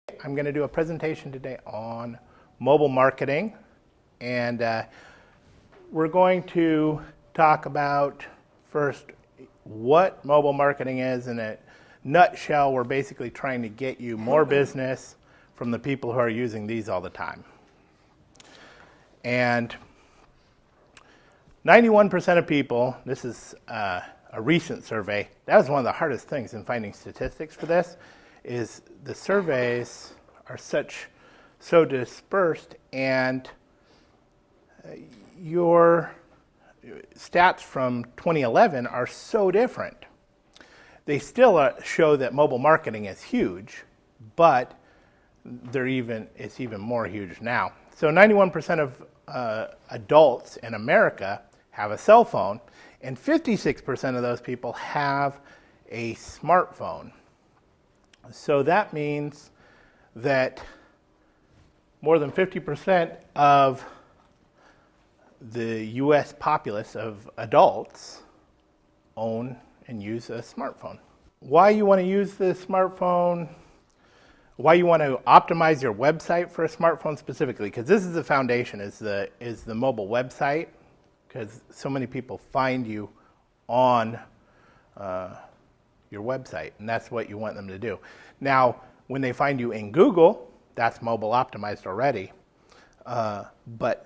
I'm going to do a presentation today on mobile marketing, and we're going to talk about first what mobile marketing is. In a nutshell, we're basically trying to get you more business from the people who are using these all the time. And 91% of people, this is a recent survey, that was one of the hardest things in finding statistics for this, is the surveys are so dispersed, and your stats from 2011 are so different. They still show that mobile marketing is huge, but it's even more huge now. So 91% of adults in America have a cell phone, and 56% of those people have a smartphone. So that means that more than 50% of the U.S. populace of adults own and use a smartphone. Why you want to use the smartphone, why you want to optimize your website for a smartphone specifically, because this is the foundation, is the mobile website, because so many people find you on your website, and that's what you want them to do. Now, when they find you in Google, that's mobile optimized already, but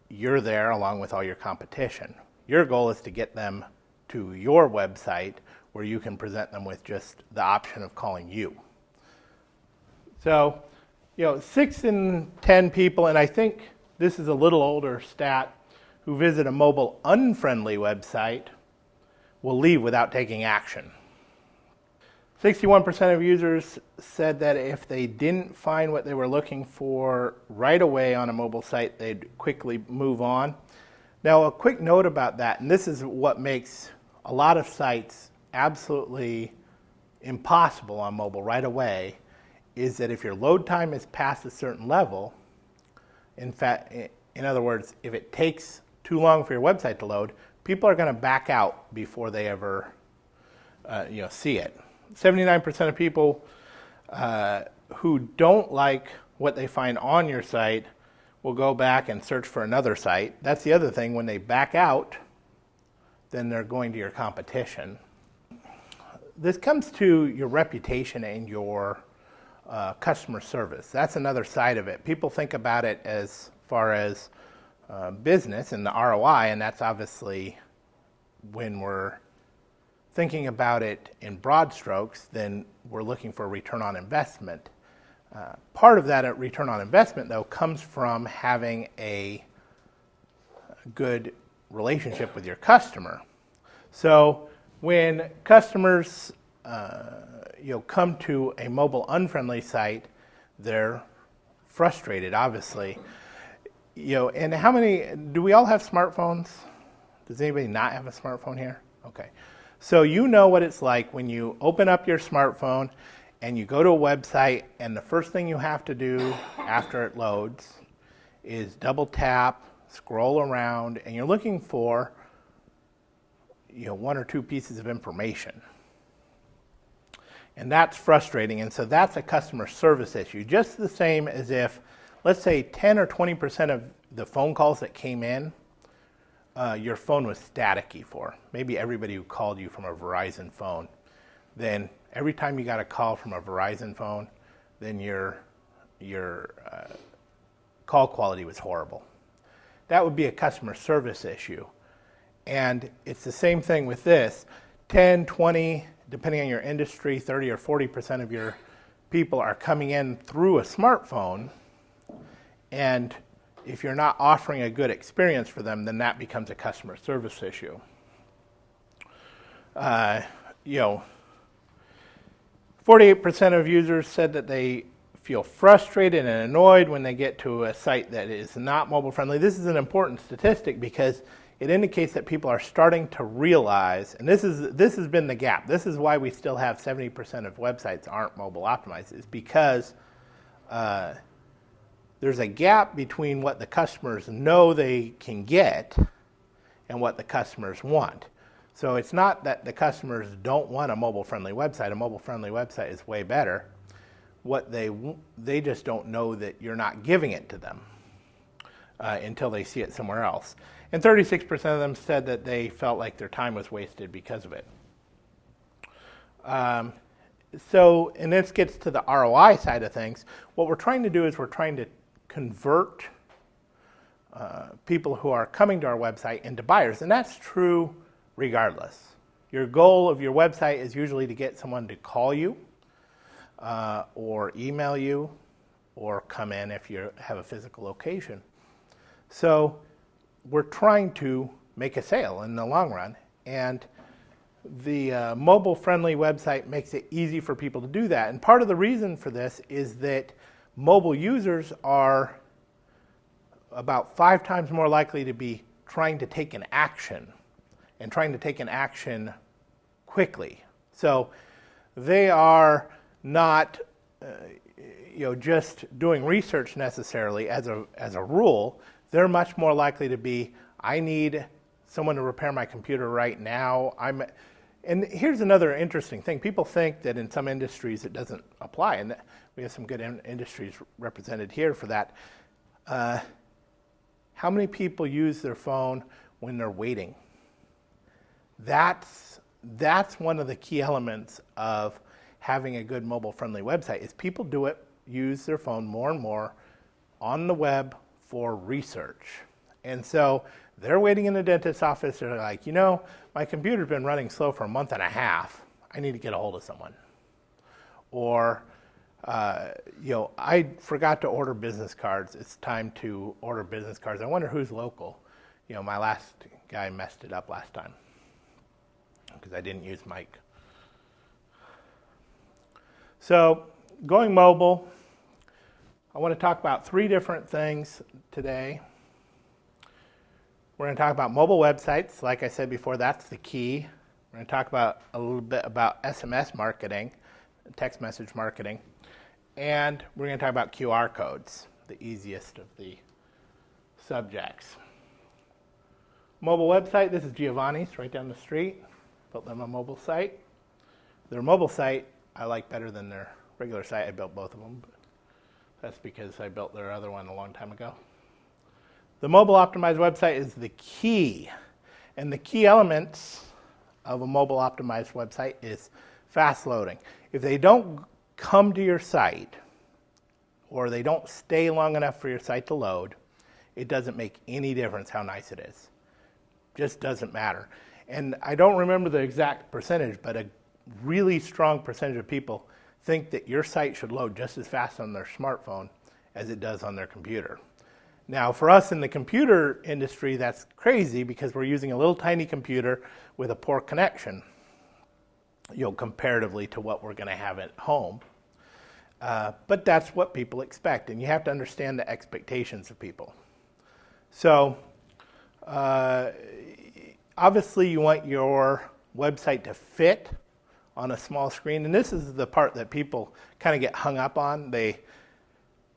you're there along with all your competition. Your goal is to get them to your website where you can present them with just the option of calling you. So, 6 in 10 people, and I think this is a little older stat, who visit a mobile unfriendly website will leave without taking action. 61% of users said that if they didn't find what they were looking for right away on a mobile site, they'd quickly move on. Now, a quick note about that, and this is what makes a lot of sites absolutely impossible on mobile right away, is that if your load time is past a certain level, in other words, if it takes too long for your website to load, people are going to back out before they ever see it. 79% of people who don't like what they find on your site will go back and search for another site. That's the other thing. When they back out, then they're going to your competition. This comes to your reputation and your customer service. That's another side of it. People think about it as far as business and the ROI, and that's obviously, when we're thinking about it in broad strokes, then we're looking for a return on investment. Part of that return on investment, though, comes from having a good relationship with your customer. So when customers come to a mobile unfriendly site, they're frustrated, obviously. And how many, do we all have smartphones? Does anybody not have a smartphone here? Okay. So you know what it's like when you open up your smartphone and you go to a website, and the first thing you have to do after it loads is double tap, scroll around, and you're looking for one or two pieces of information. And that's frustrating, and so that's a customer service issue. Just the same as if, let's say 10 or 20% of the phone calls that came in, your phone was staticky for. Maybe everybody who called you from a Verizon phone. Then every time you got a call from a Verizon phone, then your call quality was horrible. That would be a customer service issue. And it's the same thing with this. 10, 20, depending on your industry, 30 or 40% of your people are coming in through a smartphone, and if you're not offering a good experience for them, then that becomes a customer service issue. 48% of users said that they feel frustrated and annoyed when they get to a site that is not mobile friendly. This is an important statistic because it indicates that people are starting to realize, and this has been the gap. This is why we still have 70% of websites aren't mobile optimized, is because there's a gap between what the customers know they can get and what the customers want. So it's not that the customers don't want a mobile-friendly website. A mobile-friendly website is way better. what they just don't know that you're not giving it to them until they see it somewhere else. And 36% of them said that they felt like their time was wasted because of it. So, and this gets to the ROI side of things. What we're trying to do is we're trying to convert people who are coming to our website into buyers, and that's true regardless. Your goal of your website is usually to get someone to call you or email you or come in if you have a physical location. So we're trying to make a sale in the long run, and the mobile-friendly website makes it easy for people to do that. And part of the reason for this is that mobile users are about 5 times more likely to be trying to take an action, and trying to take an action quickly. So they are not just doing research necessarily as a rule. They're much more likely to be, I need someone to repair my computer right now. And here's another interesting thing. People think that in some industries it doesn't apply, and we have some good industries represented here for that. How many people use their phone when they're waiting? That's one of the key elements of having a good mobile-friendly website, is people use their phone more and more on the web for research. And so they're waiting in the dentist's office. They're like, my computer's been running slow for a month and a half. I need to get a hold of someone. Or, I forgot to order business cards. It's time to order business cards. I wonder who's local. My last guy messed it up last time because I didn't use Mike. So going mobile, I want to talk about 3 different things today. We're going to talk about mobile websites. Like I said before, that's the key. We're going to talk about a little bit about SMS marketing, text message marketing, and we're going to talk about QR codes, the easiest of the subjects. Mobile website, this is Giovanni's right down the street. Built them a mobile site. Their mobile site I like better than their regular site. I built both of them, but that's because I built their other one a long time ago. The mobile optimized website is the key, and the key elements of a mobile optimized website is fast loading. If they don't come to your site, or they don't stay long enough for your site to load, it doesn't make any difference how nice it is. Just doesn't matter. And I don't remember the exact percentage, but a really strong percentage of people think that your site should load just as fast on their smartphone as it does on their computer. Now, for us in the computer industry, that's crazy because we're using a little tiny computer with a poor connection, comparatively to what we're going to have at home. But that's what people expect, and you have to understand the expectations of people. So, obviously, you want your website to fit on a small screen, and this is the part that people kind of get hung up on.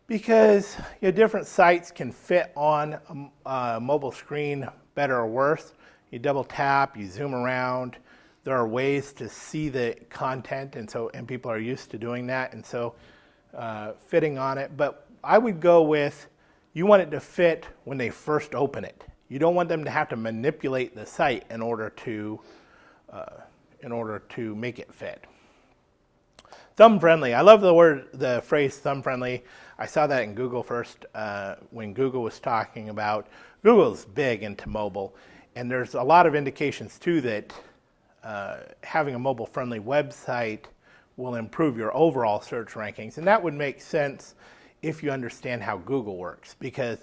Because different sites can fit on a mobile screen better or worse. You double tap, you zoom around. There are ways to see the content, and people are used to doing that, and so fitting on it. But I would go with, you want it to fit when they first open it. You don't want them to have to manipulate the site in order to make it fit. Thumb friendly. I love the phrase thumb friendly. I saw that in Google first when Google was talking about, Google's big into mobile, and there's a lot of indications too that having a mobile friendly website will improve your overall search rankings, and that would make sense if you understand how Google works, because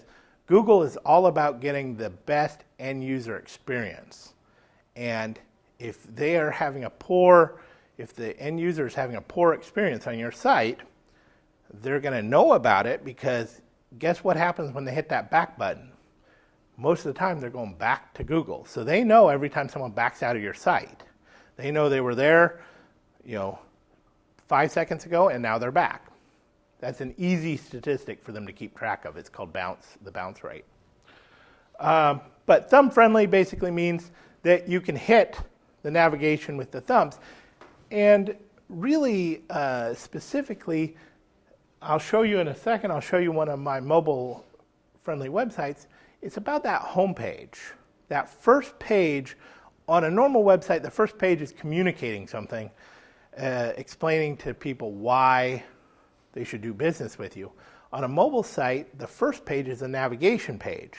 Google is all about getting the best end user experience. And if the end user is having a poor experience on your site, they're going to know about it, because guess what happens when they hit that back button? Most of the time they're going back to Google. So they know every time someone backs out of your site. They know they were there, 5 seconds ago, and now they're back. That's an easy statistic for them to keep track of. It's called the bounce rate. But thumb friendly basically means that you can hit the navigation with the thumbs. And really, specifically, I'll show you in a second, I'll show you one of my mobile-friendly websites. It's about that home page. That first page, on a normal website, the first page is communicating something, explaining to people why they should do business with you. On a mobile site, the first page is a navigation page.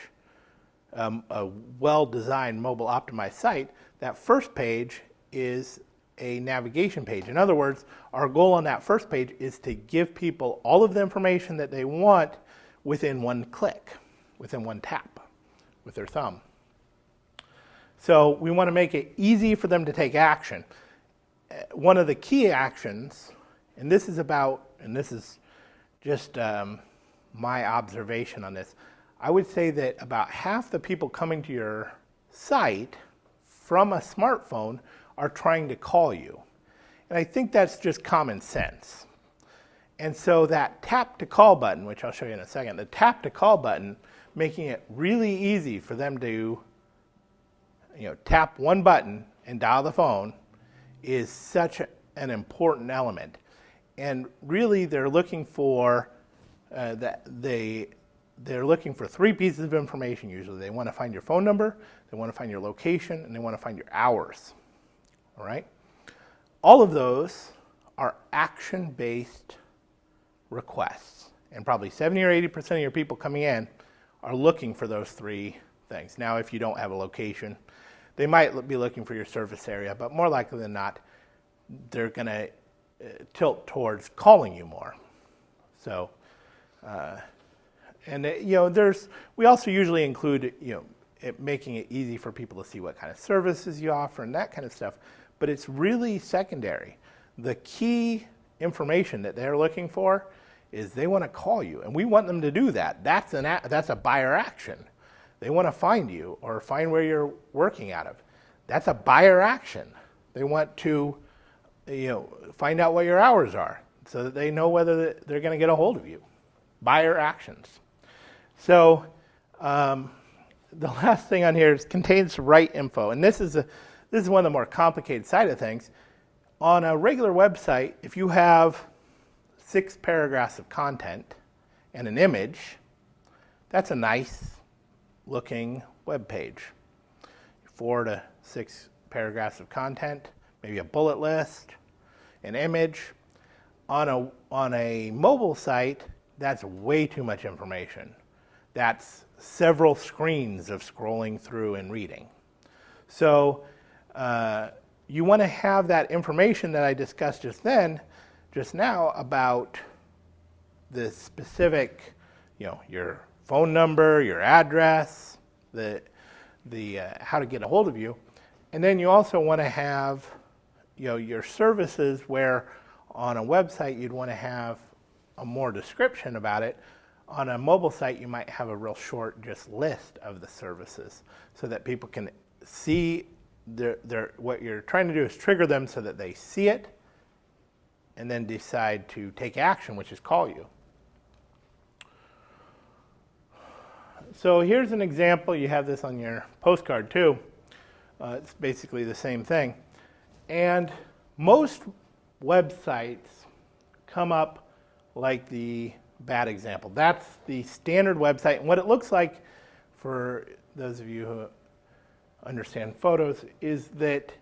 A well-designed, mobile-optimized site, that first page is a navigation page. In other words, our goal on that first page is to give people all of the information that they want within one click, within one tap with their thumb. So we want to make it easy for them to take action. One of the key actions, and this is just my observation on this, I would say that about half the people coming to your site from a smartphone are trying to call you. And I think that's just common sense. And so that tap to call button, which I'll show you in a second, the tap to call button, making it really easy for them to tap one button and dial the phone, is such an important element. And really they're looking for they're looking for three pieces of information usually. They want to find your phone number, they want to find your location, and they want to find your hours. All right? All of those are action-based requests. And probably 70 or 80% of your people coming in are looking for those three things. Now, if you don't have a location, they might be looking for your service area, but more likely than not, they're going to tilt towards calling you more. So, we also usually include, making it easy for people to see what kind of services you offer and that kind of stuff. But it's really secondary. The key information that they're looking for is they want to call you, and we want them to do that. That's a buyer action. They want to find you or find where you're working out of. That's a buyer action. They want to, find out what your hours are so that they know whether they're going to get a hold of you. Buyer actions. So the last thing on here is contains right info, and this is one of the more complicated side of things. On a regular website, if you have 6 paragraphs of content and an image, that's a nice looking web page. 4 to 6 paragraphs of content, maybe a bullet list, an image. On a mobile site, that's way too much information. That's several screens of scrolling through and reading. So you want to have that information that I discussed just now about the specific, your phone number, your address, the how to get a hold of you. And then you also want to have, your services, where on a website you'd want to have a more description about it. On a mobile site, you might have a real short just list of the services so that people can see what you're trying to do is trigger them so that they see it and then decide to take action, which is call you. So here's an example. You have this on your postcard too. It's basically the same thing. And most websites come up like the bad example. That's the standard website. And what it looks like, for those of you who understand photos, is that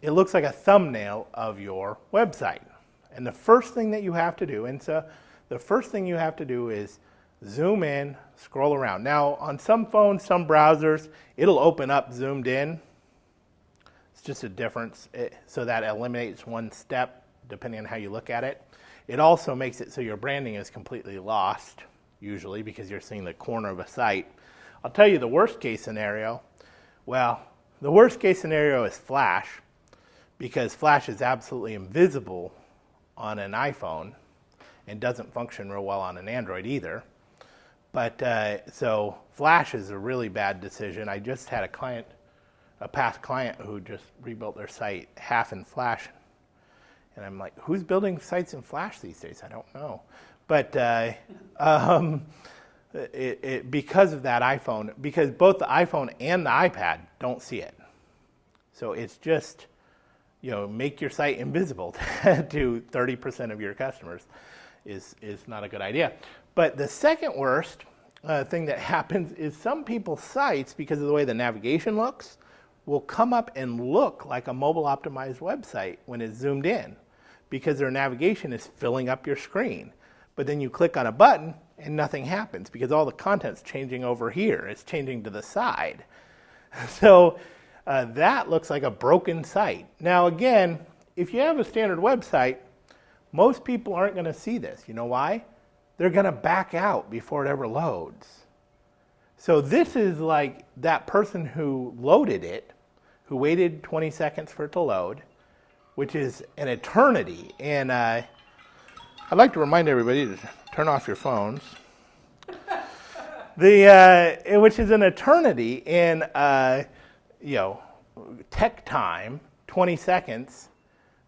it looks like a thumbnail of your website. And the first thing that you have to do, is zoom in, scroll around. Now, on some phones, some browsers, it'll open up zoomed in. It's just a difference, so that eliminates one step depending on how you look at it. It also makes it so your branding is completely lost, usually, because you're seeing the corner of a site. I'll tell you the worst case scenario. Well, the worst case scenario is Flash, because Flash is absolutely invisible on an iPhone and doesn't function real well on an Android either. But so Flash is a really bad decision. I just had a past client who just rebuilt their site half in Flash. And I'm like, who's building sites in Flash these days? I don't know. But because of that iPhone, because both the iPhone and the iPad don't see it. So it's just, make your site invisible to 30% of your customers. is not a good idea. But the second worst thing that happens is some people's sites, because of the way the navigation looks, will come up and look like a mobile optimized website when it's zoomed in, because their navigation is filling up your screen. But then you click on a button and nothing happens because all the content's changing over here. It's changing to the side. So that looks like a broken site. Now again, if you have a standard website, most people aren't going to see this. You know why? They're going to back out before it ever loads. So this is like that person who loaded it, who waited 20 seconds for it to load, which is an eternity. And I'd like to remind everybody to turn off your phones. Which is an eternity in tech time. 20 seconds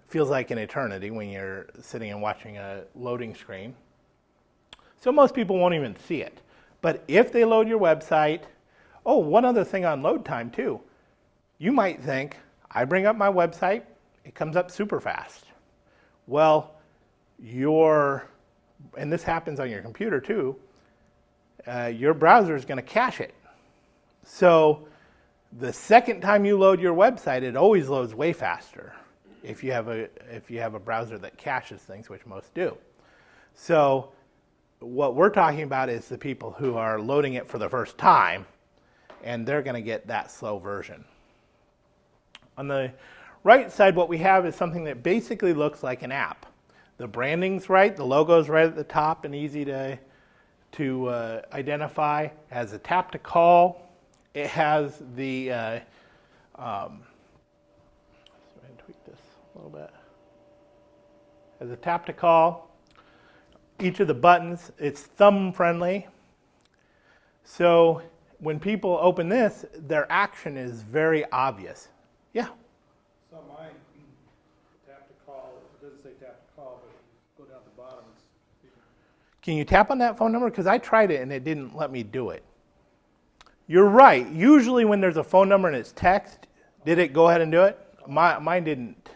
feels like an eternity when you're sitting and watching a loading screen. So most people won't even see it. But if they load your website, one other thing on load time too. You might think, I bring up my website, it comes up super fast. Well, and this happens on your computer too, your browser is going to cache it. So the second time you load your website, it always loads way faster if you have a browser that caches things, which most do. So what we're talking about is the people who are loading it for the first time, and they're going to get that slow version. On the right side, what we have is something that basically looks like an app. The branding's right, the logo's right at the top and easy to identify. It has a tap to call. It has the, let's tweak this a little bit. It has a tap to call. Each of the buttons, it's thumb friendly. So when people open this, their action is very obvious. Yeah? So mine, tap to call, it doesn't say tap to call, but go down to the bottom. Can you tap on that phone number? Because I tried it and it didn't let me do it. You're right. Usually when there's a phone number and it's text, did it go ahead and do it? Mine didn't.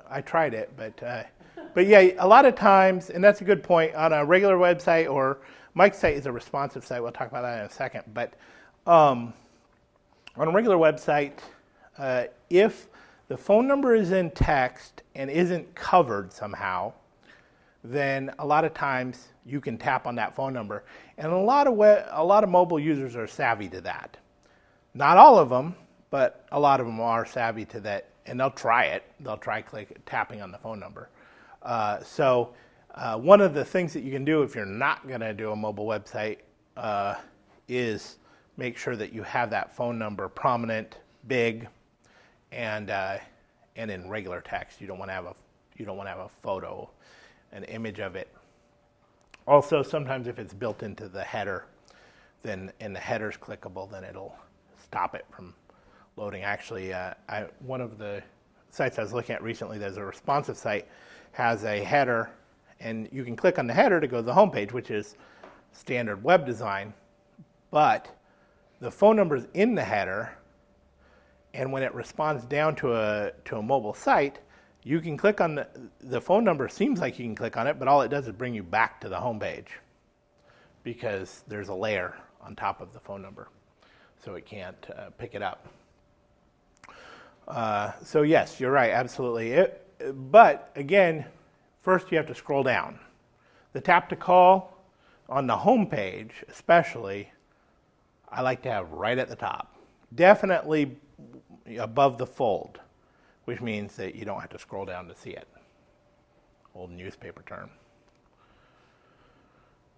I tried it, but yeah, a lot of times, and that's a good point, on a regular website, or Mike's site is a responsive site. We'll talk about that in a second. But on a regular website, if the phone number is in text and isn't covered somehow, then a lot of times you can tap on that phone number. And a lot of mobile users are savvy to that. Not all of them, but a lot of them are savvy to that, and they'll try it. They'll try tapping on the phone number. So one of the things that you can do if you're not going to do a mobile website is make sure that you have that phone number prominent, big, and in regular text. You don't want to have a photo, an image of it. Also, sometimes if it's built into the header, and the header's clickable, then it'll stop it from loading. Actually, one of the sites I was looking at recently, there's a responsive site, has a header, and you can click on the header to go to the home page, which is standard web design, but the phone number is in the header, and when it responds down to a mobile site, you can click on the phone number. Seems like you can click on it, but all it does is bring you back to the home page because there's a layer on top of the phone number, so it can't pick it up. So yes, you're right, absolutely. But again, first you have to scroll down. The tap to call on the home page, especially, I like to have right at the top. Definitely above the fold, which means that you don't have to scroll down to see it. Old newspaper term.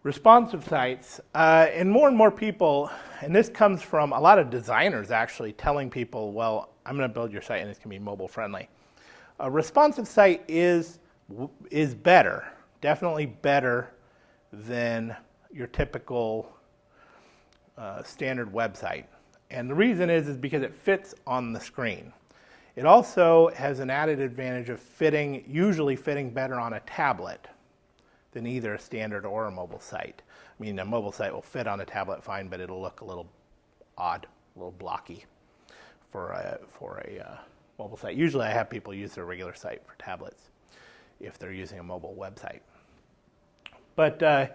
Responsive sites, and more people, and this comes from a lot of designers actually telling people, well, I'm going to build your site and it's going to be mobile friendly. A responsive site is better, definitely better than your typical standard website. And the reason is because it fits on the screen. It also has an added advantage of usually fitting better on a tablet than either a standard or a mobile site. I mean, a mobile site will fit on a tablet fine, but it'll look a little odd, a little blocky for a mobile site. Usually I have people use their regular site for tablets if they're using a mobile website. But the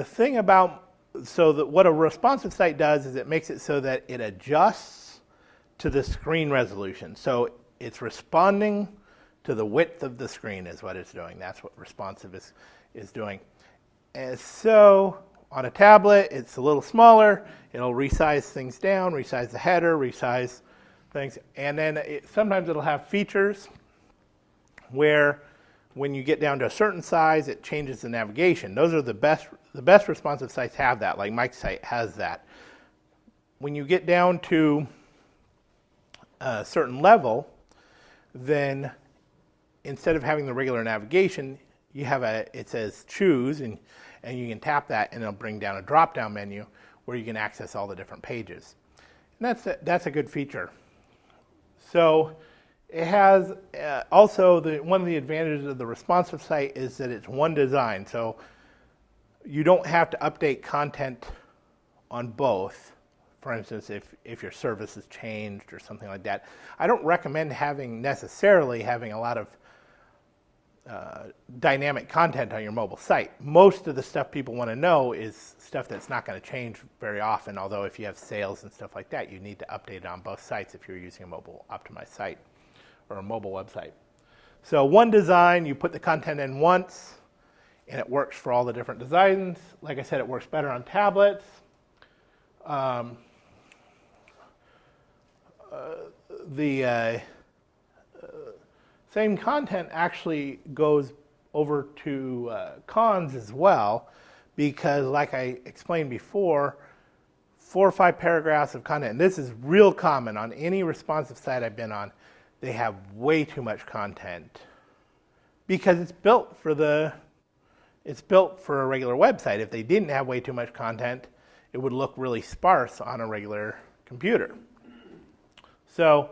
thing about, what a responsive site does is it makes it so that it adjusts to the screen resolution. So it's responding to the width of the screen is what it's doing. That's what responsive is doing. And so on a tablet, it's a little smaller. It'll resize things down, resize the header, resize things. And then sometimes it'll have features where when you get down to a certain size, it changes the navigation. Those are the best responsive sites have that, like Mike's site has that. When you get down to a certain level, then instead of having the regular navigation, you have it says choose, and you can tap that and it'll bring down a drop-down menu where you can access all the different pages. And that's a good feature. So it has also one of the advantages of the responsive site is that it's one design. So you don't have to update content on both. For instance, if your service has changed or something like that. I don't recommend necessarily having a lot of dynamic content on your mobile site. Most of the stuff people want to know is stuff that's not going to change very often, although if you have sales and stuff like that, you need to update it on both sites if you're using a mobile optimized site or a mobile website. So one design, you put the content in once, and it works for all the different designs. Like I said, it works better on tablets. The same content actually goes over to cons as well, because like I explained before, 4 or 5 paragraphs of content, and this is real common on any responsive site I've been on, they have way too much content because it's built for a regular website. If they didn't have way too much content, it would look really sparse on a regular computer. So,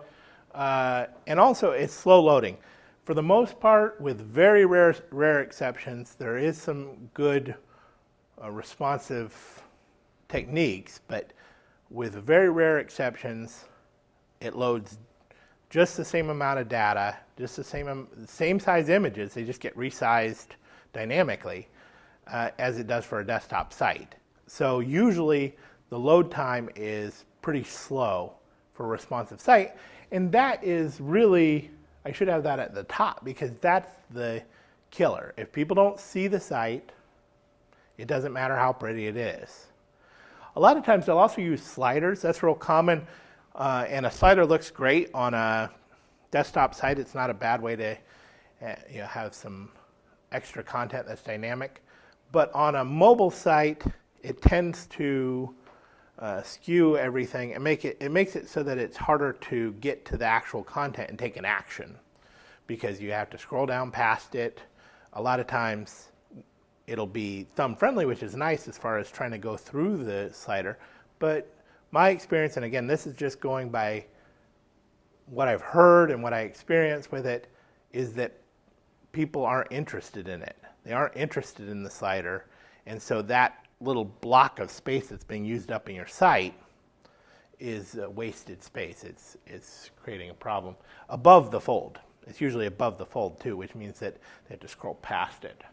and also it's slow loading. For the most part, with very rare exceptions, there is some good responsive techniques, but with very rare exceptions, it loads just the same amount of data, just the same size images, they just get resized dynamically as it does for a desktop site. So usually the load time is pretty slow for a responsive site, and that is really, I should have that at the top because that's the killer. If people don't see the site, it doesn't matter how pretty it is. A lot of times they'll also use sliders. That's real common, and a slider looks great on a desktop site. It's not a bad way to have some extra content that's dynamic. But on a mobile site, it tends to skew everything and makes it so that it's harder to get to the actual content and take an action because you have to scroll down past it. A lot of times it'll be thumb friendly, which is nice as far as trying to go through the slider. But my experience, and again, this is just going by what I've heard and what I experienced with it, is that people aren't interested in it. They aren't interested in the slider. And so that little block of space that's being used up in your site is wasted space. It's creating a problem above the fold. It's usually above the fold too, which means that they have to scroll past it.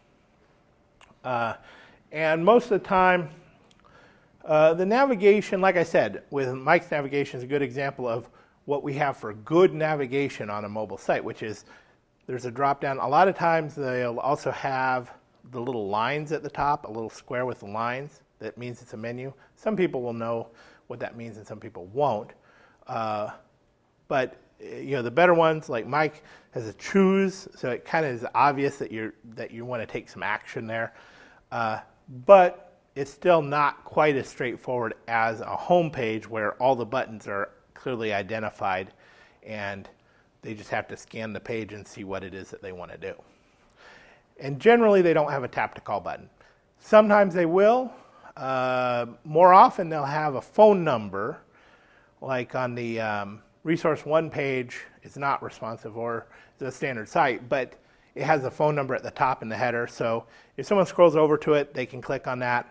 And most of the time, the navigation, like I said, with Mike's navigation is a good example of what we have for good navigation on a mobile site, which is there's a drop down. A lot of times they'll also have the little lines at the top, a little square with the lines. That means it's a menu. Some people will know what that means and some people won't. But the better ones, like Mike has a choose, so it kind of is obvious that you want to take some action there. But it's still not quite as straightforward as a home page where all the buttons are clearly identified and they just have to scan the page and see what it is that they want to do. And generally, they don't have a tap to call button. Sometimes they will. More often, they'll have a phone number, like on the Resource 1 page. It's not responsive or it's a standard site, but it has a phone number at the top in the header. So if someone scrolls over to it, they can click on that,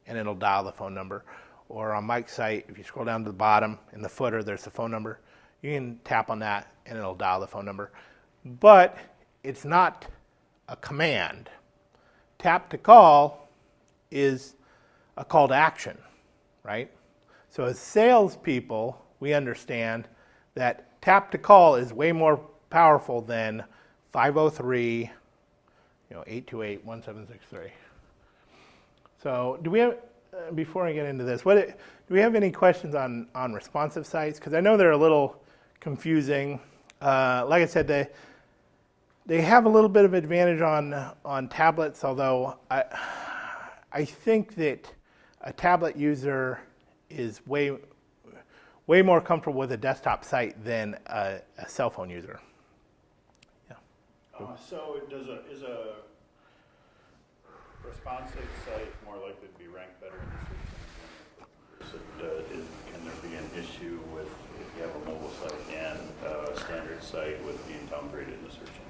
and it'll dial the phone number. Or on Mike's site, if you scroll down to the bottom in the footer, there's the phone number. You can tap on that, and it'll dial the phone number. But it's not a command. tap to call is a call to action, right? So as salespeople, we understand that tap to call is way more powerful than 503, 828-1763. So do we have, before I get into this, do we have any questions on responsive sites? Because I know they're a little confusing. Like I said, they have a little bit of advantage on tablets, although I think that a tablet user is way more comfortable with a desktop site than a cell phone user. Yeah. So is a responsive site more likely to be ranked better in the search engine? Can there be an issue with if you have a mobile site and a standard site with being downgraded in the search engine?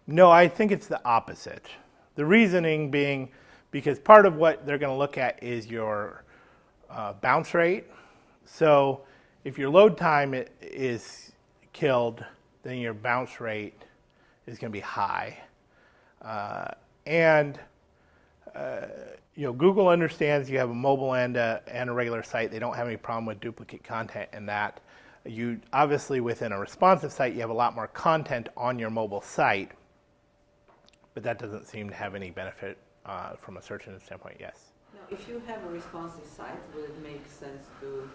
No, I think it's the opposite. The reasoning being because part of what they're going to look at is your bounce rate. So if your load time is killed, then your bounce rate is going to be high. Google understands you have a mobile and a regular site. They don't have any problem with duplicate content in that. You obviously within a responsive site, you have a lot more content on your mobile site, but that doesn't seem to have any benefit from a search engine standpoint. Yes. Now, if you have a responsive site, will it make sense to,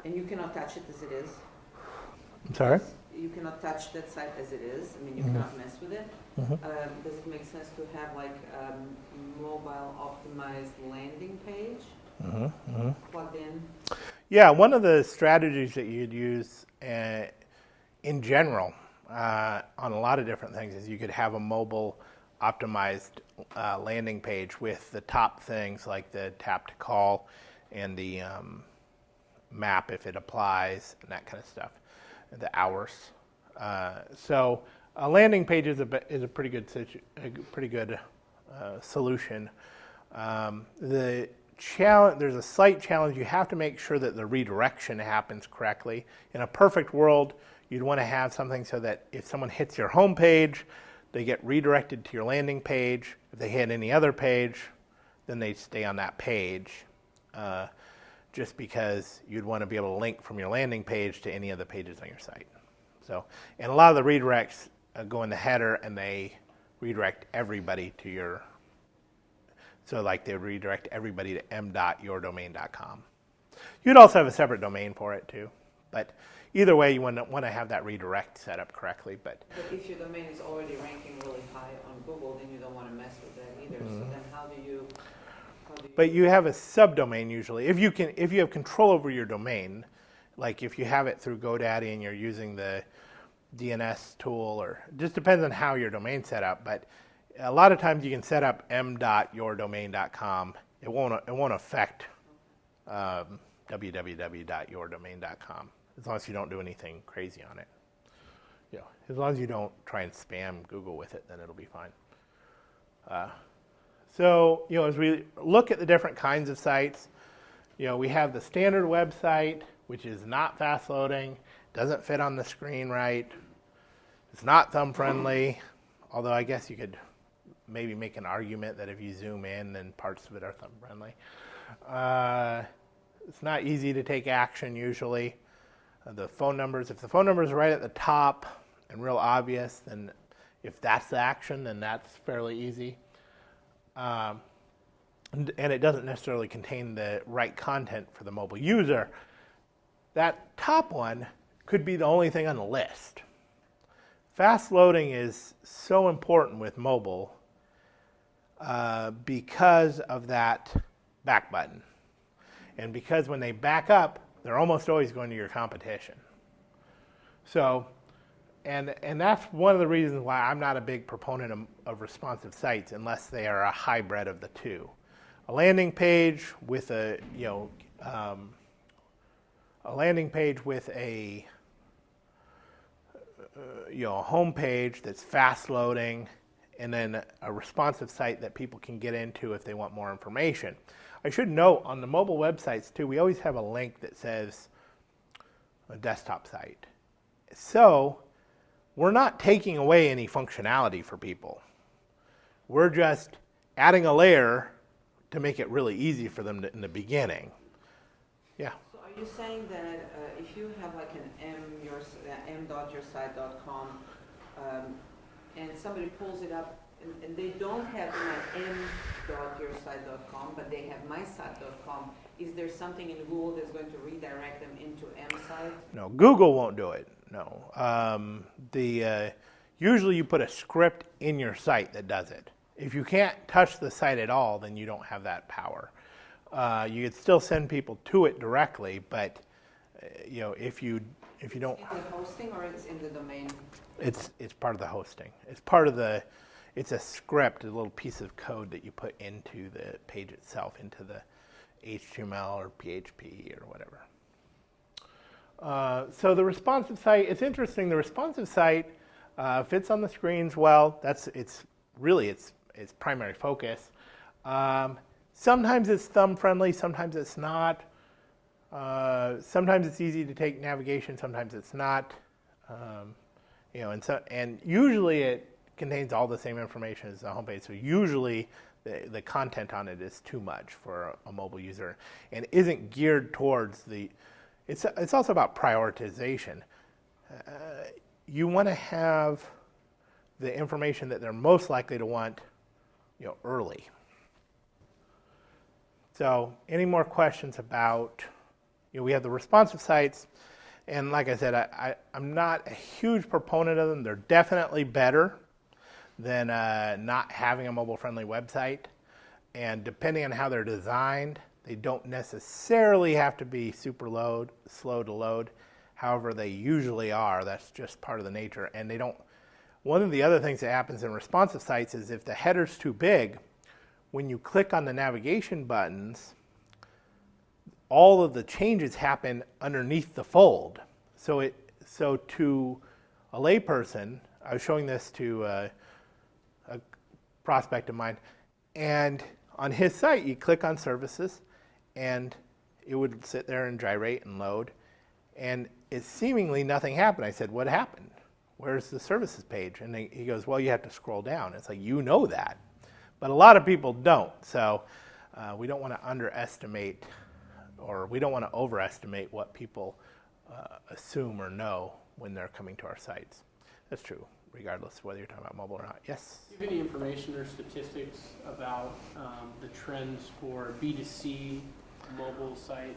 and you cannot touch it as it is? I'm sorry? You cannot touch that site as it is. I mean, you cannot mess with it. Does it make sense to have like a mobile optimized landing page plugged in? Yeah, one of the strategies that you'd use in general on a lot of different things is you could have a mobile optimized landing page with the top things like the tap to call and the map if it applies and that kind of stuff, the hours. So a landing page is a pretty good solution. There's a slight challenge. You have to make sure that the redirection happens correctly. In a perfect world, you'd want to have something so that if someone hits your home page, they get redirected to your landing page. If they hit any other page, then they stay on that page. Just because you'd want to be able to link from your landing page to any of the pages on your site. So, and a lot of the redirects go in the header and they redirect everybody to your, so like they redirect everybody to m.yourdomain.com. You'd also have a separate domain for it too, but either way you want to have that redirect set up correctly. But if your domain is already ranking really high on Google, then you don't want to mess with that either. So then how do you But you have a subdomain usually. If you have control over your domain, like if you have it through GoDaddy and you're using the DNS tool, or it just depends on how your domain's set up. But a lot of times you can set up m.yourdomain.com. It won't affect www.yourdomain.com as long as you don't do anything crazy on it. As long as you don't try and spam Google with it, then it'll be fine. So, as we look at the different kinds of sites, we have the standard website, which is not fast loading, doesn't fit on the screen right, it's not thumb friendly, although I guess you could maybe make an argument that if you zoom in, then parts of it are thumb friendly. It's not easy to take action usually. The phone numbers, if the phone number is right at the top and real obvious, then if that's the action, then that's fairly easy. And it doesn't necessarily contain the right content for the mobile user. That top one could be the only thing on the list. Fast loading is so important with mobile because of that back button. And because when they back up, they're almost always going to your competition. So, and that's one of the reasons why I'm not a big proponent of responsive sites unless they are a hybrid of the two. A landing page with a home page that's fast loading, and then a responsive site that people can get into if they want more information. I should note on the mobile websites too, we always have a link that says a desktop site. So we're not taking away any functionality for people. We're just adding a layer to make it really easy for them in the beginning. Yeah. So are you saying that if you have like an m.yoursite.com and somebody pulls it up and they don't have my m.yoursite.com but they have mysite.com, is there something in Google that's going to redirect them into msite? No, Google won't do it. No. Usually you put a script in your site that does it. If you can't touch the site at all, then you don't have that power. You could still send people to it directly, but if you don't, It's in the hosting or it's in the domain? it's part of the hosting. It's a script, a little piece of code that you put into the page itself, into the HTML or PHP or whatever. So the responsive site, it's interesting. The responsive site fits on the screens well. It's its primary focus. Sometimes it's thumb friendly, sometimes it's not. Sometimes it's easy to take navigation, sometimes it's not. And usually it contains all the same information as the homepage. So usually the content on it is too much for a mobile user and isn't geared towards the. It's also about prioritization. You want to have the information that they're most likely to want, early. So, any more questions about? We have the responsive sites, and like I said, I'm not a huge proponent of them. They're definitely better than not having a mobile-friendly website. And depending on how they're designed, they don't necessarily have to be super slow to load. However, they usually are. That's just part of the nature. And they don't. One of the other things that happens in responsive sites is if the header's too big, when you click on the navigation buttons, all of the changes happen underneath the fold. So to a layperson, I was showing this to a prospect of mine, and on his site, you click on services, and it would sit there and gyrate and load, and it seemingly nothing happened. I said, "What happened? Where's the services page?" And he goes, "Well, you have to scroll down." It's like, you know that, but a lot of people don't. So we don't want to underestimate, or we don't want to overestimate what people assume or know when they're coming to our sites. That's true, regardless of whether you're talking about mobile or not. Yes? Do you have any information or statistics about the trends for B2c mobile site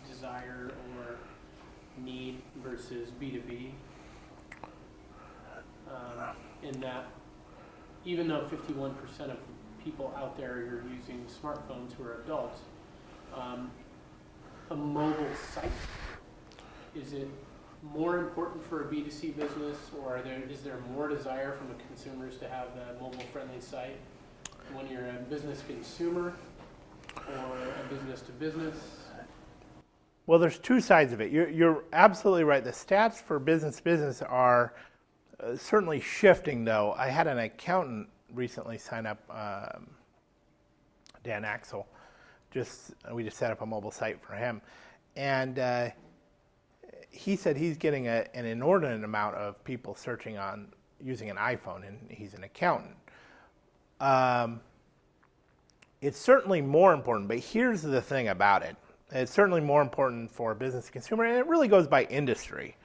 desire or need versus B2B? In that, even though 51% of people out there are using smartphones who are adults, a mobile site, is it more important for a B2C business, or is there more desire from the consumers to have a mobile-friendly site when you're a business consumer or a business-to-business? Well, there's two sides of it. You're absolutely right. The stats for business are certainly shifting, though. I had an accountant recently sign up, Dan Axel. We just set up a mobile site for him, and he said he's getting an inordinate amount of people searching on using an iPhone, and he's an accountant. It's certainly more important, but here's the thing about it. It's certainly more important for business to consumer, and it really goes by industry.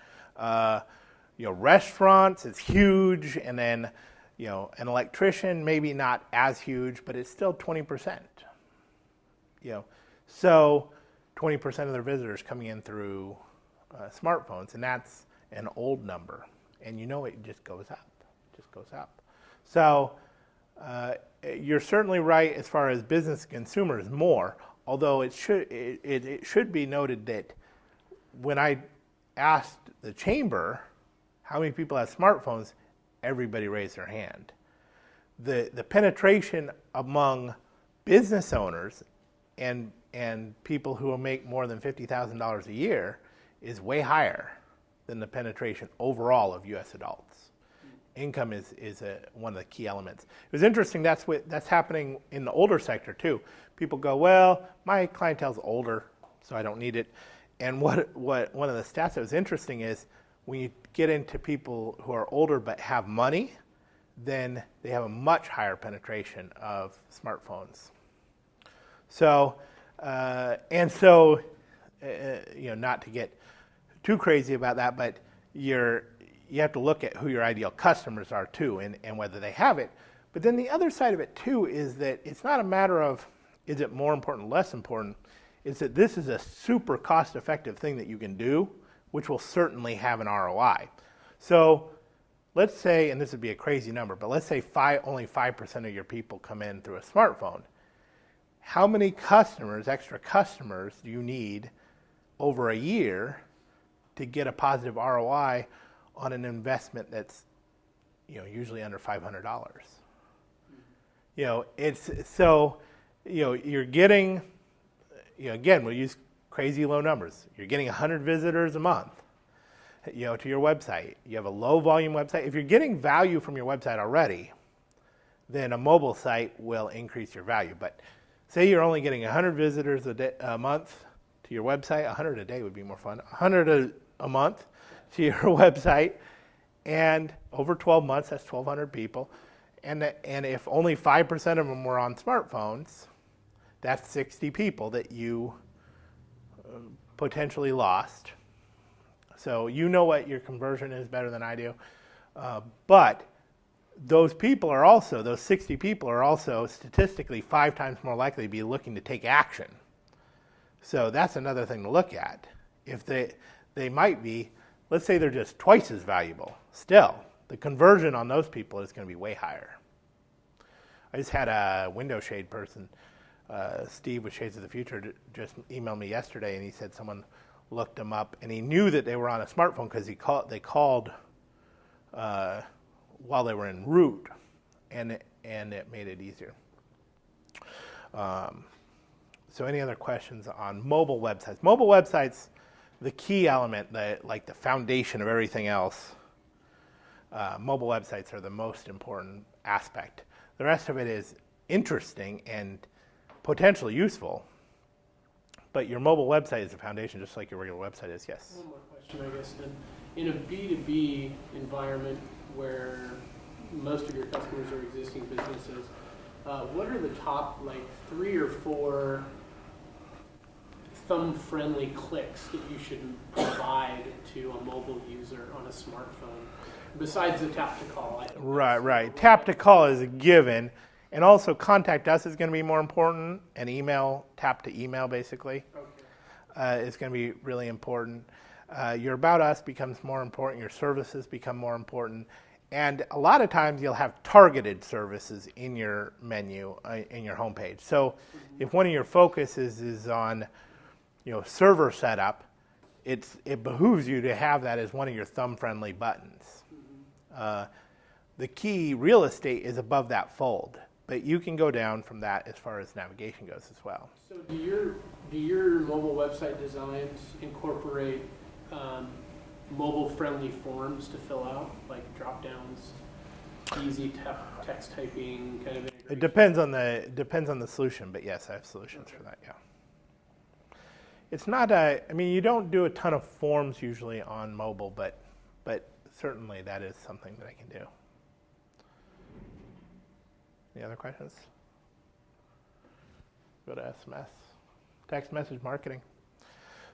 Restaurants, it's huge, and then, an electrician, maybe not as huge, but it's still 20%. So 20% of their visitors coming in through smartphones, and that's an old number, and it just goes up. So you're certainly right as far as business consumers more, although it should be noted that when I asked the chamber how many people have smartphones, everybody raised their hand. The penetration among business owners and people who will make more than $50,000 a year is way higher than the penetration overall of U.S. adults. Income is one of the key elements. It was interesting. That's happening in the older sector too. People go, well, my clientele's older, so I don't need it. And what one of the stats that was interesting is when you get into people who are older but have money, then they have a much higher penetration of smartphones. So, not to get too crazy about that, but you have to look at who your ideal customers are too, and whether they have it. But then the other side of it too is that it's not a matter of is it more important, less important. It's that this is a super cost-effective thing that you can do, which will certainly have an ROI. So let's say, and this would be a crazy number, but let's say only 5% of your people come in through a smartphone. How many customers, extra customers, do you need over a year to get a positive ROI on an investment that's, usually under $500? You're getting, again, we'll use crazy low numbers. You're getting 100 visitors a month, to your website. You have a low volume website. If you're getting value from your website already, then a mobile site will increase your value. But say you're only getting 100 visitors a month to your website. 100 a day would be more fun. 100 a month to your website, and over 12 months, that's 1,200 people. And if only 5% of them were on smartphones, that's 60 people that you potentially lost. So you know what your conversion is better than I do. But those 60 people are also statistically 5 times more likely to be looking to take action. So that's another thing to look at. If they might be, let's say they're just twice as valuable, still, the conversion on those people is going to be way higher. I just had a window shade person, Steve with Shades of the Future, just emailed me yesterday, and he said someone looked them up, and he knew that they were on a smartphone because they called while they were en route, and it made it easier. So any other questions on mobile websites? Mobile websites, the key element, like the foundation of everything else, mobile websites are the most important aspect. The rest of it is interesting and potentially useful, but your mobile website is the foundation, just like your regular website is. Yes? One more question, I guess, then. In a B2B environment where most of your customers are existing businesses, what are the top 3 or 4 thumb-friendly clicks that you should provide to a mobile user on a smartphone, besides the tap to call? Right. Tap to call is a given, and also contact us is going to be more important, and email, tap to email basically, is going to be really important. Your about us becomes more important, your services become more important, and a lot of times you'll have targeted services in your menu, in your homepage. So if one of your focuses is on server setup, it behooves you to have that as one of your thumb-friendly buttons. The key real estate is above that fold, but you can go down from that as far as navigation goes as well. So do your mobile website designs incorporate mobile-friendly forms to fill out, like drop-downs, easy text typing kind of integration? It depends on the solution, but yes, I have solutions for that. Yeah. It's not you don't do a ton of forms usually on mobile, but certainly that is something that I can do. Any other questions? Go to SMS, text message marketing.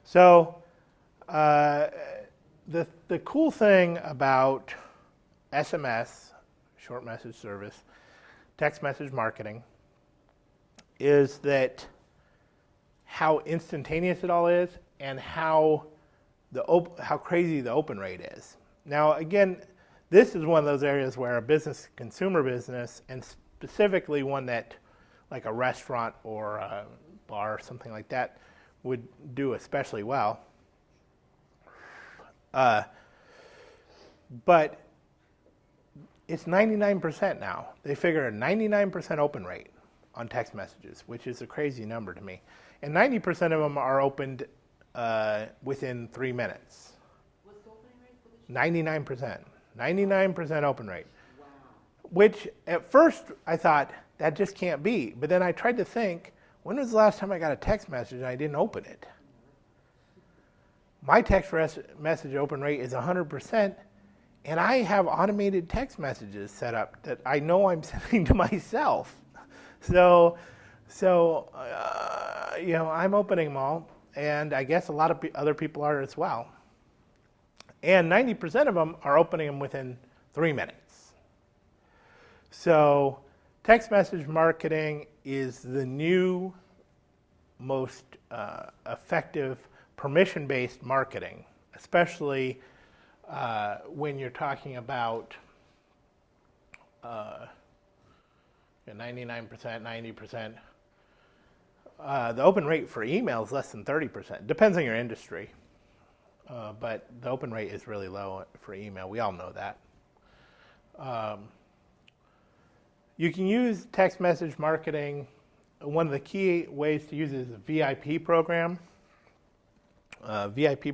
So the cool thing about SMS, short message service, text message marketing, is that how instantaneous it all is, and how crazy the open rate is. Now, again, this is one of those areas where a consumer business, and specifically one that, like a restaurant or a bar or something like that, would do especially well. But it's 99% now. They figure a 99% open rate on text messages, which is a crazy number to me. And 90% of them are opened within 3 minutes. What's the opening rate for this? 99%. 99% open rate. Wow. Which at first I thought that just can't be. But then I tried to think, when was the last time I got a text message and I didn't open it? My text message open rate is 100%, And I have automated text messages set up that I know I'm sending to myself. So I'm opening them all, and I guess a lot of other people are as well. And 90% of them are opening them within 3 minutes. So text message marketing is the new, most effective permission-based marketing, especially when you're talking about 99%, 90%. The open rate for email is less than 30%. Depends on your industry. But the open rate is really low for email. We all know that. You can use text message marketing. One of the key ways to use it is a VIP program. Loyalty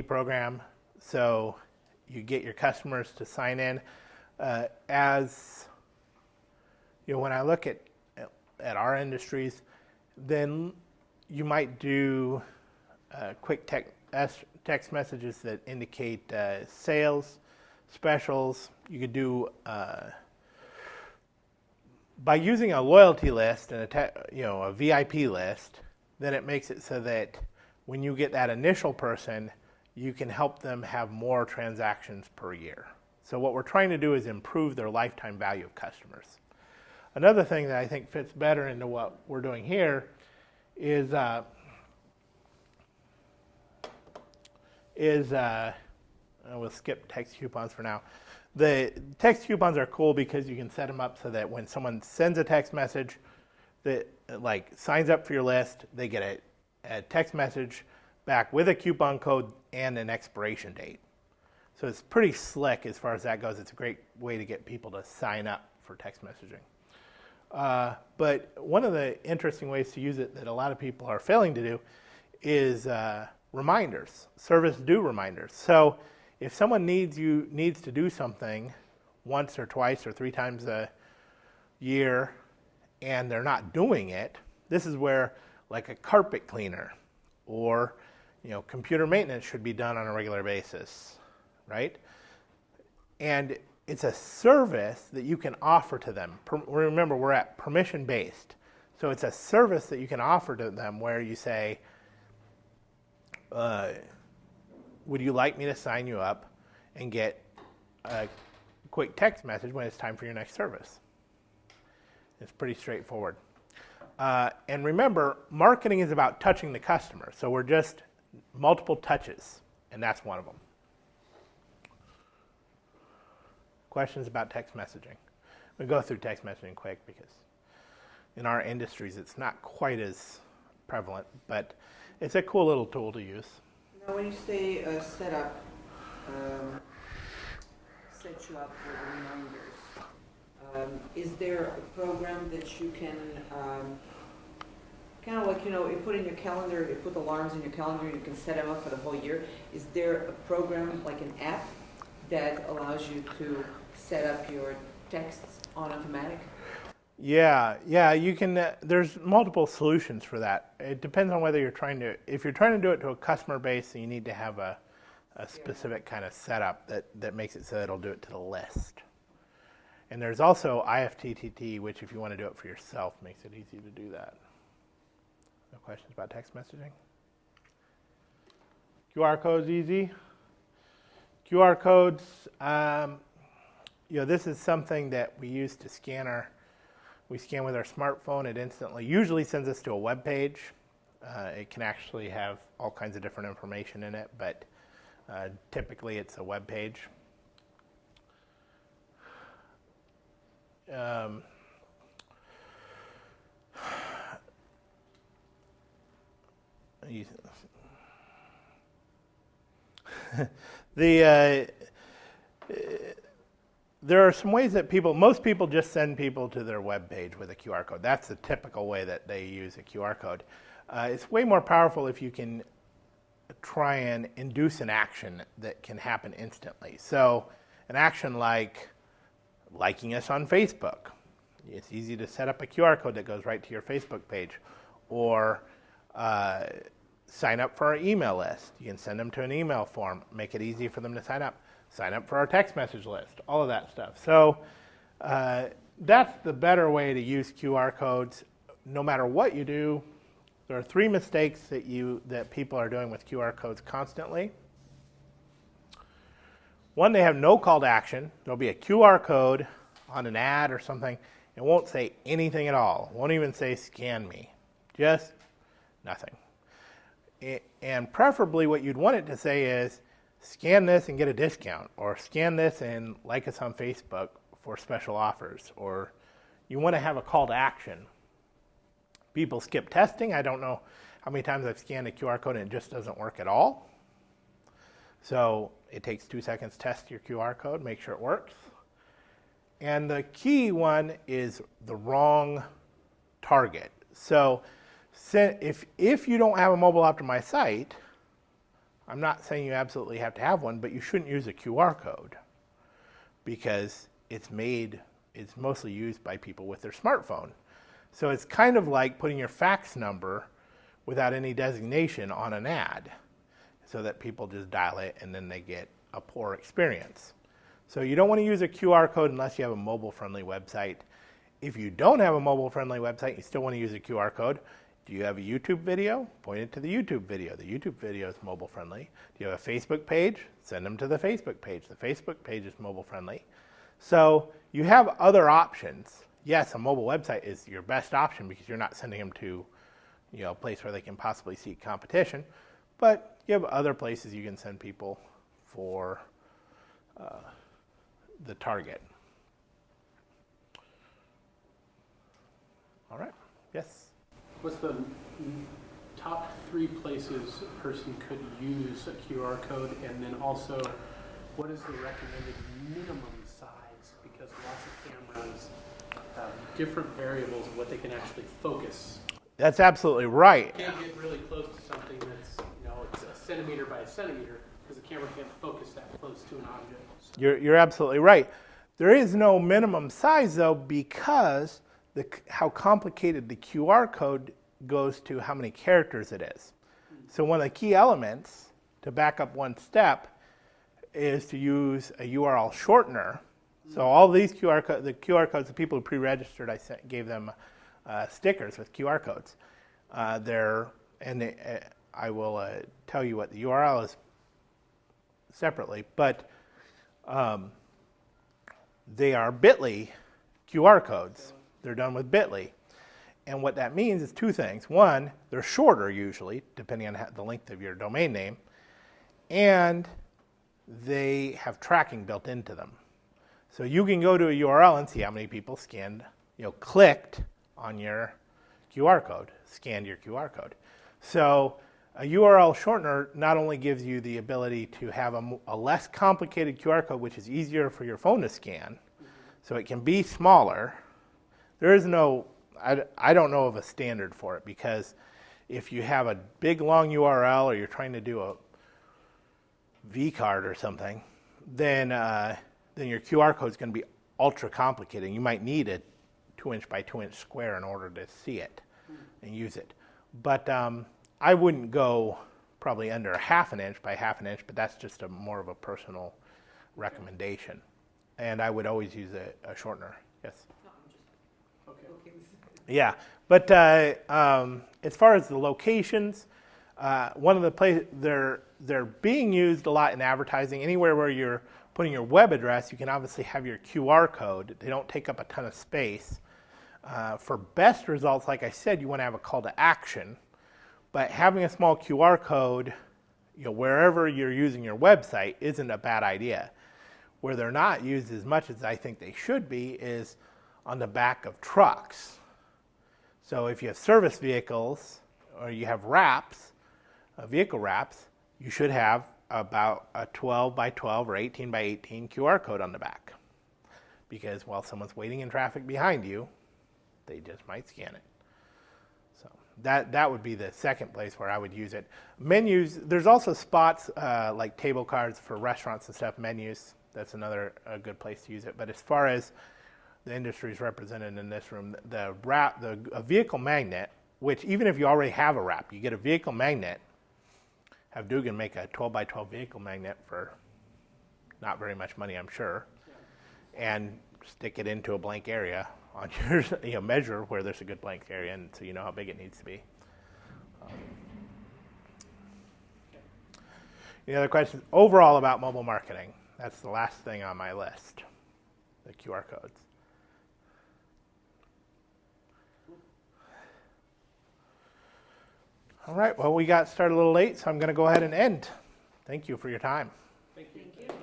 program. So you get your customers to sign in. As you know, when I look at our industries, then you might do quick text messages that indicate sales, specials. You could do by using a loyalty list and a VIP list. Then it makes it so that when you get that initial person, you can help them have more transactions per year. So what we're trying to do is improve their lifetime value of customers. Another thing that I think fits better into what we're doing here is we'll skip text coupons for now. The text coupons are cool because you can set them up so that when someone sends a text message that signs up for your list, they get a text message back with a coupon code and an expiration date. So it's pretty slick as far as that goes. It's a great way to get people to sign up for text messaging. But one of the interesting ways to use it that a lot of people are failing to do is reminders, service due reminders. So if someone needs to do something once or twice or 3 times a year and they're not doing it, this is where like a carpet cleaner or computer maintenance should be done on a regular basis, right? And it's a service that you can offer to them. Remember, we're at permission-based. So it's a service that you can offer to them where you say, would you like me to sign you up and get a quick text message when it's time for your next service? It's pretty straightforward. And remember, marketing is about touching the customer. So we're just multiple touches, and that's one of them. Questions about text messaging? We'll go through text messaging quick because in our industries it's not quite as prevalent, but it's a cool little tool to use. Now when you say set you up with reminders, is there a program that you can kind of like, you put in your calendar, you put alarms in your calendar, you can set them up for the whole year. Is there a program, like an app, that allows you to set up your texts on automatic? Yeah, you can. There's multiple solutions for that. It depends on whether if you're trying to do it to a customer base, then you need to have a specific kind of setup that makes it so that it'll do it to the list. And there's also IFTTT, which if you want to do it for yourself, makes it easy to do that. No questions about text messaging? QR codes easy. QR codes, this is something that we use to scan we scan with our smartphone. It instantly usually sends us to a web page. It can actually have all kinds of different information in it, but typically it's a web page. There are some ways that most people just send people to their web page with a QR code. That's the typical way that they use a QR code. It's way more powerful if you can try and induce an action that can happen instantly. So an action like liking us on Facebook. It's easy to set up a QR code that goes right to your Facebook page. Or sign up for our email list. You can send them to an email form, make it easy for them to sign up. Sign up for our text message list, all of that stuff. So that's the better way to use QR codes. No matter what you do, there are 3 mistakes that people are doing with QR codes constantly. One, they have no call to action. There'll be a QR code on an ad or something. It won't say anything at all. It won't even say scan me. Just nothing. And preferably what you'd want it to say is scan this and get a discount, or scan this and like us on Facebook for special offers, or you want to have a call to action. People skip testing. I don't know how many times I've scanned a QR code and it just doesn't work at all. So it takes 2 seconds to test your QR code, make sure it works. And the key one is the wrong target. So if you don't have a mobile optimized site, I'm not saying you absolutely have to have one, but you shouldn't use a QR code because it's mostly used by people with their smartphone. So it's kind of like putting your fax number without any designation on an ad so that people just dial it and then they get a poor experience. So you don't want to use a QR code unless you have a mobile-friendly website. If you don't have a mobile-friendly website, you still want to use a QR code. Do you have a YouTube video? Point it to the YouTube video. The YouTube video is mobile-friendly. Do you have a Facebook page? Send them to the Facebook page. The Facebook page is mobile-friendly. So you have other options. Yes, a mobile website is your best option because you're not sending them to a place where they can possibly seek competition. But you have other places you can send people for the target. All right. Yes? What's the top 3 places a person could use a QR code, and then also what is the recommended minimum size? Because lots of cameras have different variables of what they can actually focus. That's absolutely right. You can't get really close to something that's, it's a centimeter by a centimeter because the camera can't focus that close to an object. So. You're absolutely right. There is no minimum size though because how complicated the QR code goes to how many characters it is. So one of the key elements to back up one step is to use a URL shortener. So all these the QR codes, the people who pre-registered, gave them stickers with QR codes. I will tell you what the URL is separately, but they are bit.ly QR codes. They're done with bit.ly. And what that means is 2 things. One, they're shorter usually, depending on the length of your domain name, and they have tracking built into them. So you can go to a URL and see how many people clicked on your QR code, scanned your QR code. So a URL shortener not only gives you the ability to have a less complicated QR code, which is easier for your phone to scan, so it can be smaller. There is I don't know of a standard for it, because if you have a big long URL or you're trying to do a V-card or something, then your QR code is going to be ultra complicated. You might need a 2-inch by 2-inch square in order to see it and use it. But I wouldn't go probably under 1/2 inch by 1/2 inch, but that's just more of a personal recommendation. And I would always use a shortener. Yes? No, I'm just looking. Yeah, but as far as the locations, one of the places they're being used a lot in advertising. Anywhere where you're putting your web address, you can obviously have your QR code. They don't take up a ton of space. For best results, like I said, you want to have a call to action, but having a small QR code, wherever you're using your website isn't a bad idea. Where they're not used as much as I think they should be is on the back of trucks. So if you have service vehicles or you have wraps, vehicle wraps, you should have about a 12 by 12 or 18 by 18 QR code on the back. Because while someone's waiting in traffic behind you, they just might scan it. So that would be the second place where I would use it. Menus, there's also spots like table cards for restaurants and stuff, menus. That's another good place to use it. But as far as the industry is represented in this room, a vehicle magnet, which even if you already have a wrap, you get a vehicle magnet have Dugan make a 12 by 12 vehicle magnet for not very much money, I'm sure, and stick it into a blank area on your measure where there's a good blank area, and so you know how big it needs to be. Any other questions overall about mobile marketing? That's the last thing on my list, the QR codes. All right, well, we got started a little late, so I'm going to go ahead and end. Thank you for your time. Thank you. Thank you.